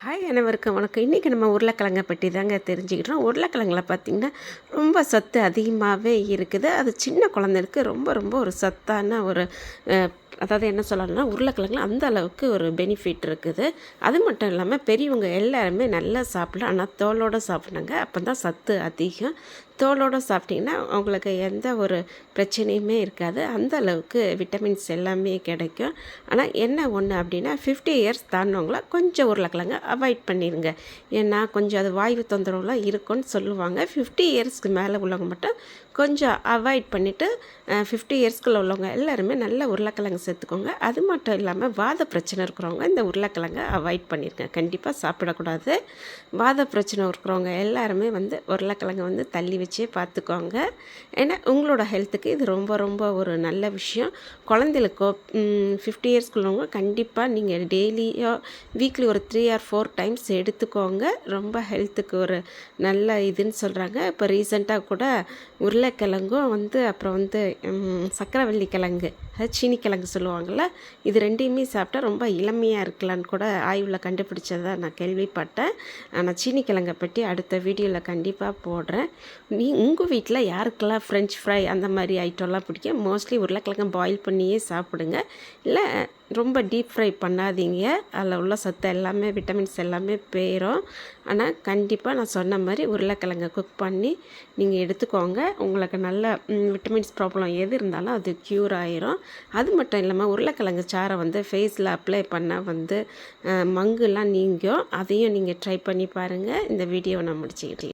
Hi அனைவருக்கும் வணக்கம். இன்றைக்கி நம்ம உருளைக்கிழங்க பற்றி தாங்க தெரிஞ்சுக்கிட்டோம். உருளைக்கிழங்குல பார்த்திங்கன்னா ரொம்ப சத்து அதிகமாகவே இருக்குது. அது சின்ன குழந்தைகளுக்கு ரொம்ப ரொம்ப ஒரு சத்தான ஒரு அதாவது என்ன சொல்லணும்னா உருளைக்கிழங்குல அந்த அளவுக்கு ஒரு பெனிஃபிட் இருக்குது. அது மட்டும் இல்லாமல் பெரியவங்க எல்லாருமே நல்லா சாப்பிடலாம். ஆனால் தோலோடு சாப்பிட்ணுங்க. அப்போ தான் சத்து அதிகம். தோலோடு சாப்பிட்டிங்கன்னா அவங்களுக்கு எந்த ஒரு பிரச்சனையுமே இருக்காது. அந்த அளவுக்கு விட்டமின்ஸ் எல்லாமே கிடைக்கும். ஆனால் என்ன ஒன்று அப்படின்னா 50 இயர்ஸ் தாண்டினவங்கள கொஞ்சம் உருளைக்கிழங்க அவாய்ட் பண்ணிடுங்க. ஏன்னா கொஞ்சம் அது வாய்வு தொந்தரவுலாம் இருக்கும்னு சொல்லுவாங்க. 50 இயர்ஸ்க்கு மேலே உள்ளவங்க மட்டும் கொஞ்சம் அவாய்ட் பண்ணிவிட்டு 50 இயர்ஸ்க்குள்ளே உள்ளவங்க எல்லாருமே நல்ல உருளைக்கிழங்கு சேர்த்துக்கோங்க. அது மட்டும் இல்லாமல் வாத பிரச்சனை இருக்கிறவங்க இந்த உருளைக்கிழங்கை அவாய்ட் பண்ணியிருக்கேன். கண்டிப்பாக சாப்பிடக்கூடாது. வாத பிரச்சனை இருக்கிறவங்க எல்லாருமே உருளைக்கிழங்கை தள்ளி வச்சே பார்த்துக்கோங்க. ஏன்னா உங்களோட ஹெல்த்துக்கு இது ரொம்ப ரொம்ப ஒரு நல்ல விஷயம். குழந்தைகளுக்கோ 50 இயர்ஸ்க்குள்ளவங்க கண்டிப்பாக நீங்கள் டெய்லியோ வீக்லி ஒரு 3 or 4 டைம்ஸ் எடுத்துக்கோங்க. ரொம்ப ஹெல்த்துக்கு ஒரு நல்ல இதுன்னு சொல்கிறாங்க. இப்போ ரீசெண்டாக கூட உருளைக்கிழங்கும் அப்புறம் சக்கரவள்ளி கிழங்கு, சீனி கிழங்கு சொல்லுவாங்கள்ல, இது ரெண்டையுமே சாப்பிட்டா ரொம்ப இளமையாக இருக்கலான்னு கூட ஆய்வில் கண்டுபிடிச்சதாக நான் கேள்விப்பட்டேன். ஆனால் சீனி கிழங்கை பற்றி அடுத்த வீடியோவில் கண்டிப்பாக போடுறேன். உங்கள் வீட்டில் யாருக்கெல்லாம் ஃப்ரெஞ்ச் ஃப்ரை அந்த மாதிரி ஐட்டம்லாம் பிடிக்கும்? மோஸ்ட்லி உருளைக்கிழங்கு பாயில் பண்ணியே சாப்பிடுங்க. இல்லை ரொம்ப டீப் ஃப்ரை பண்ணாதீங்க. அதில் உள்ள சத்து எல்லாமே விட்டமின்ஸ் எல்லாமே போயிடும். ஆனால் கண்டிப்பாக நான் சொன்ன மாதிரி உருளைக்கிழங்கை குக் பண்ணி நீங்கள் எடுத்துக்கோங்க. உங்களுக்கு நல்ல விட்டமின்ஸ் ப்ராப்ளம் எது இருந்தாலும் அது க்யூர் ஆயிரும். அது மட்டும் இல்லாமல் உருளைக்கிழங்கு சாறை ஃபேஸில் அப்ளை பண்ணால் மங்குலாம் நீங்கும். அதையும் நீங்கள் ட்ரை பண்ணி பாருங்கள். இந்த வீடியோவை நான் முடிச்சுக்கிட்டேன்.